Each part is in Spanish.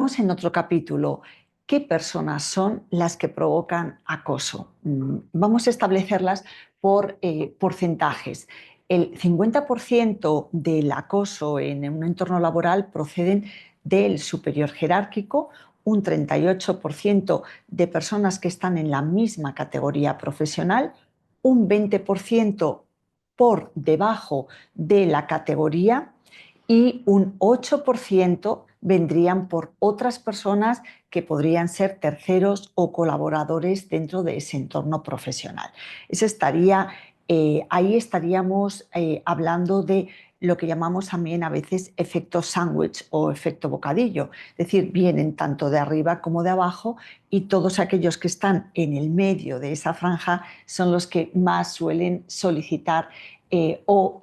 Vamos en otro capítulo. ¿Qué personas son las que provocan acoso? Vamos a establecerlas por porcentajes. El 50% del acoso en un entorno laboral proceden del superior jerárquico, un 38% de personas que están en la misma categoría profesional, un 20% por debajo de la categoría y un 8% vendrían por otras personas que podrían ser terceros o colaboradores dentro de ese entorno profesional. Ahí estaríamos hablando de lo que llamamos también a veces efecto sándwich o efecto bocadillo, es decir, vienen tanto de arriba como de abajo y todos aquellos que están en el medio de esa franja son los que más suelen solicitar o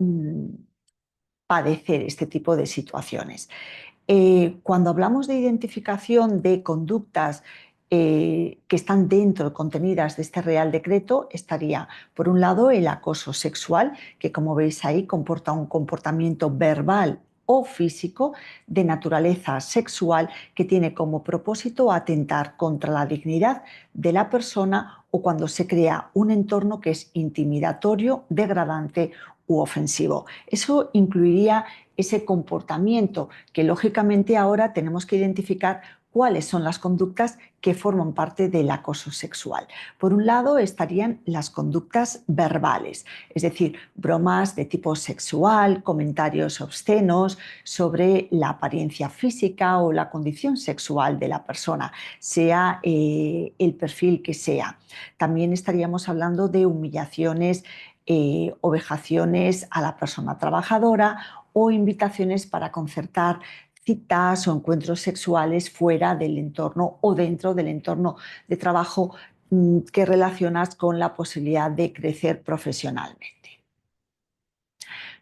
padecer este tipo de situaciones. Cuando hablamos de identificación de conductas que están dentro, contenidas de este Real Decreto, estaría, por un lado, el acoso sexual, que como veis ahí comporta un comportamiento verbal o físico de naturaleza sexual que tiene como propósito atentar contra la dignidad de la persona o cuando se crea un entorno que es intimidatorio, degradante u ofensivo. Eso incluiría ese comportamiento que lógicamente ahora tenemos que identificar cuáles son las conductas que forman parte del acoso sexual. Por un lado estarían las conductas verbales, es decir, bromas de tipo sexual, comentarios obscenos sobre la apariencia física o la condición sexual de la persona, sea el perfil que sea. También estaríamos hablando de humillaciones o vejaciones a la persona trabajadora o invitaciones para concertar citas o encuentros sexuales fuera del entorno o dentro del entorno de trabajo que relacionas con la posibilidad de crecer profesionalmente.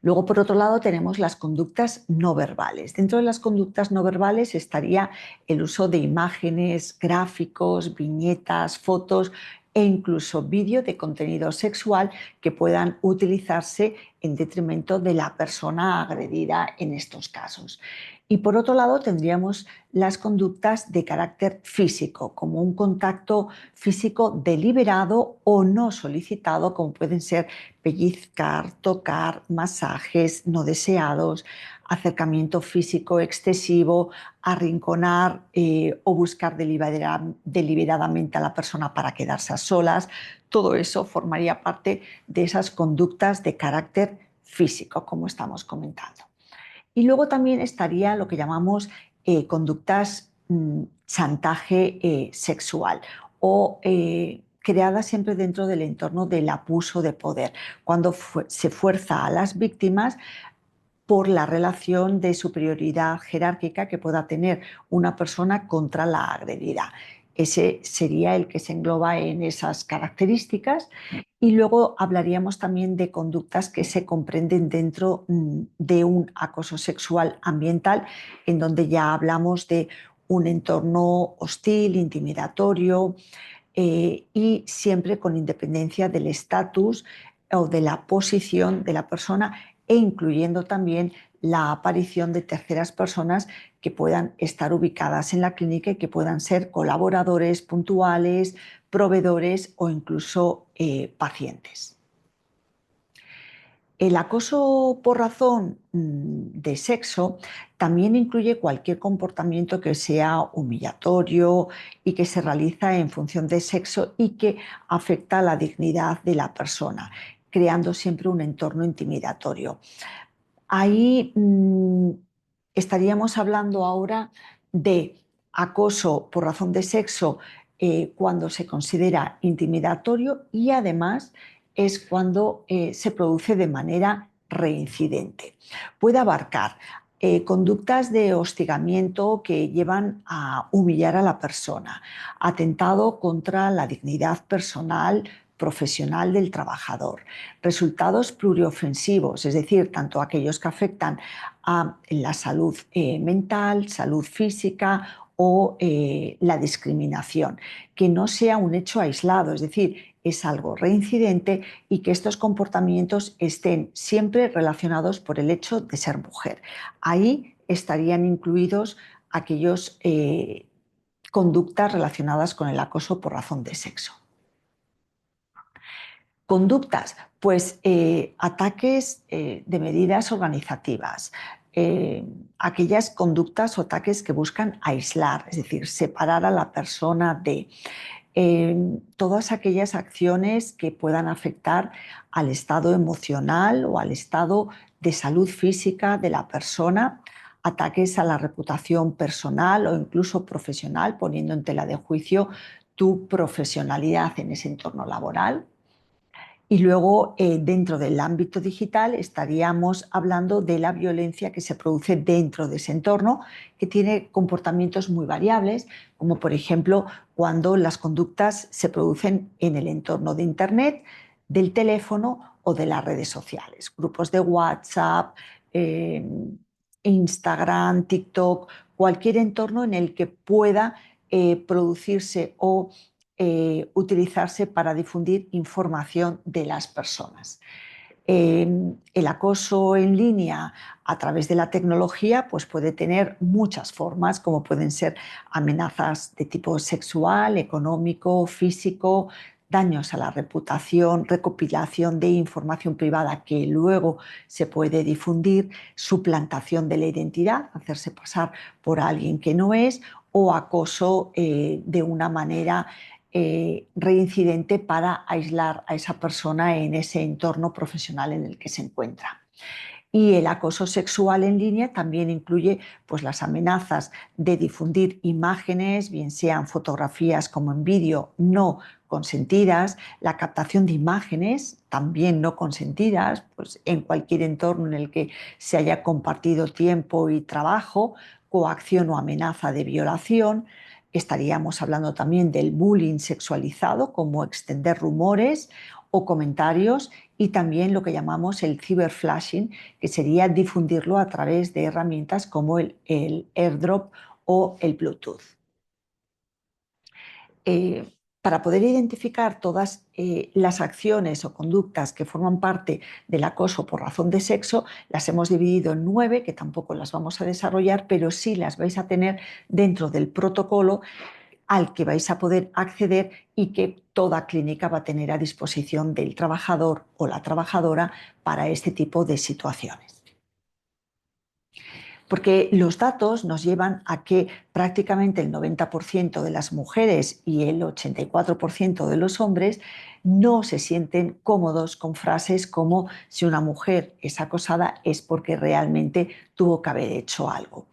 Luego, por otro lado, tenemos las conductas no verbales. Dentro de las conductas no verbales estaría el uso de imágenes, gráficos, viñetas, fotos e incluso vídeo de contenido sexual que puedan utilizarse en detrimento de la persona agredida en estos casos. Y por otro lado tendríamos las conductas de carácter físico, como un contacto físico deliberado o no solicitado, como pueden ser pellizcar, tocar, masajes no deseados, acercamiento físico excesivo, arrinconar o buscar deliberadamente a la persona para quedarse a solas. Todo eso formaría parte de esas conductas de carácter físico, como estamos comentando. Y luego también estaría lo que llamamos conductas chantaje sexual o creadas siempre dentro del entorno del abuso de poder, cuando se fuerza a las víctimas por la relación de superioridad jerárquica que pueda tener una persona contra la agredida. Ese sería el que se engloba en esas características. Y luego hablaríamos también de conductas que se comprenden dentro de un acoso sexual ambiental, en donde ya hablamos de un entorno hostil, intimidatorio, y siempre con independencia del estatus o de la posición de la persona e incluyendo también la aparición de terceras personas que puedan estar ubicadas en la clínica y que puedan ser colaboradores puntuales, proveedores o incluso pacientes. El acoso por razón de sexo también incluye cualquier comportamiento que sea humillatorio y que se realiza en función de sexo y que afecta a la dignidad de la persona, creando siempre un entorno intimidatorio. Ahí estaríamos hablando ahora de acoso por razón de sexo cuando se considera intimidatorio y además es cuando se produce de manera reincidente. Puede abarcar conductas de hostigamiento que llevan a humillar a la persona, atentado contra la dignidad personal, profesional del trabajador, resultados pluriofensivos, es decir, tanto aquellos que afectan a la salud mental, salud física o la discriminación, que no sea un hecho aislado, es decir, es algo reincidente y que estos comportamientos estén siempre relacionados por el hecho de ser mujer. Ahí estarían incluidos aquellas conductas relacionadas con el acoso por razón de sexo. Conductas, pues ataques de medidas organizativas, aquellas conductas o ataques que buscan aislar, es decir, separar a la persona de todas aquellas acciones que puedan afectar al estado emocional o al estado de salud física de la persona, ataques a la reputación personal o incluso profesional, poniendo en tela de juicio tu profesionalidad en ese entorno laboral. Y luego, dentro del ámbito digital, estaríamos hablando de la violencia que se produce dentro de ese entorno, que tiene comportamientos muy variables, como por ejemplo cuando las conductas se producen en el entorno de Internet, del teléfono o de las redes sociales, grupos de WhatsApp, eh, Instagram, TikTok, cualquier entorno en el que pueda producirse o utilizarse para difundir información de las personas. El acoso en línea a través de la tecnología pues puede tener muchas formas, como pueden ser amenazas de tipo sexual, económico, físico, daños a la reputación, recopilación de información privada que luego se puede difundir, suplantación de la identidad, hacerse pasar por alguien que no es, o acoso de una manera reincidente para aislar a esa persona en ese entorno profesional en el que se encuentra. Y el acoso sexual en línea también incluye pues, las amenazas de difundir imágenes, bien sean fotografías como en vídeo no consentidas, la captación de imágenes también no consentidas, pues, en cualquier entorno en el que se haya compartido tiempo y trabajo, coacción o amenaza de violación. Estaríamos hablando también del bullying sexualizado, como extender rumores o comentarios, y también lo que llamamos el ciberflashing, que sería difundirlo a través de herramientas como el airdrop o el Bluetooth. Eh, para poder identificar todas las acciones o conductas que forman parte del acoso por razón de sexo, las hemos dividido en 9, que tampoco las vamos a desarrollar, pero sí las vais a tener dentro del protocolo al que vais a poder acceder y que toda clínica va a tener a disposición del trabajador o la trabajadora para este tipo de situaciones. Porque los datos nos llevan a que prácticamente el 90% de las mujeres y el 84% de los hombres no se sienten cómodos con frases como si una mujer es acosada es porque realmente tuvo que haber hecho algo.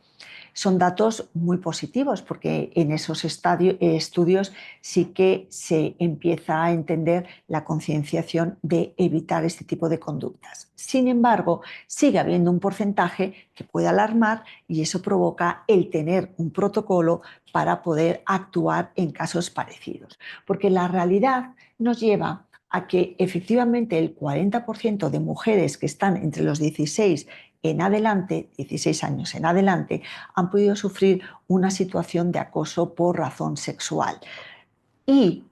Son datos muy positivos porque en esos estudios sí que se empieza a entender la concienciación de evitar este tipo de conductas. Sin embargo, sigue habiendo un porcentaje que puede alarmar y eso provoca el tener un protocolo para poder actuar en casos parecidos. Porque la realidad nos lleva a que efectivamente el 40% de mujeres que están entre los 16 en adelante, 16 años en adelante, han podido sufrir una situación de acoso por razón sexual. Y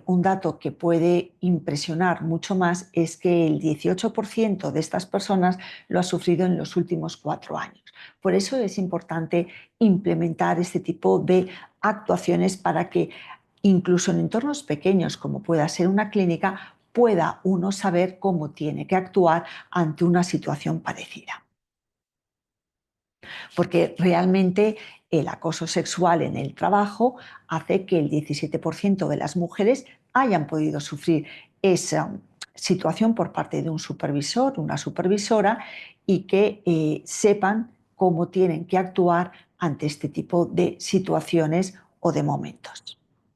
un dato que puede impresionar mucho más es que el 18% de estas personas lo ha sufrido en los últimos 4 años. Por eso es importante implementar este tipo de actuaciones para que incluso en entornos pequeños, como pueda ser una clínica, pueda uno saber cómo tiene que actuar ante una situación parecida. Porque realmente el acoso sexual en el trabajo hace que el 17% de las mujeres hayan podido sufrir esa situación por parte de un supervisor, una supervisora, y que sepan cómo tienen que actuar ante este tipo de situaciones o de momentos.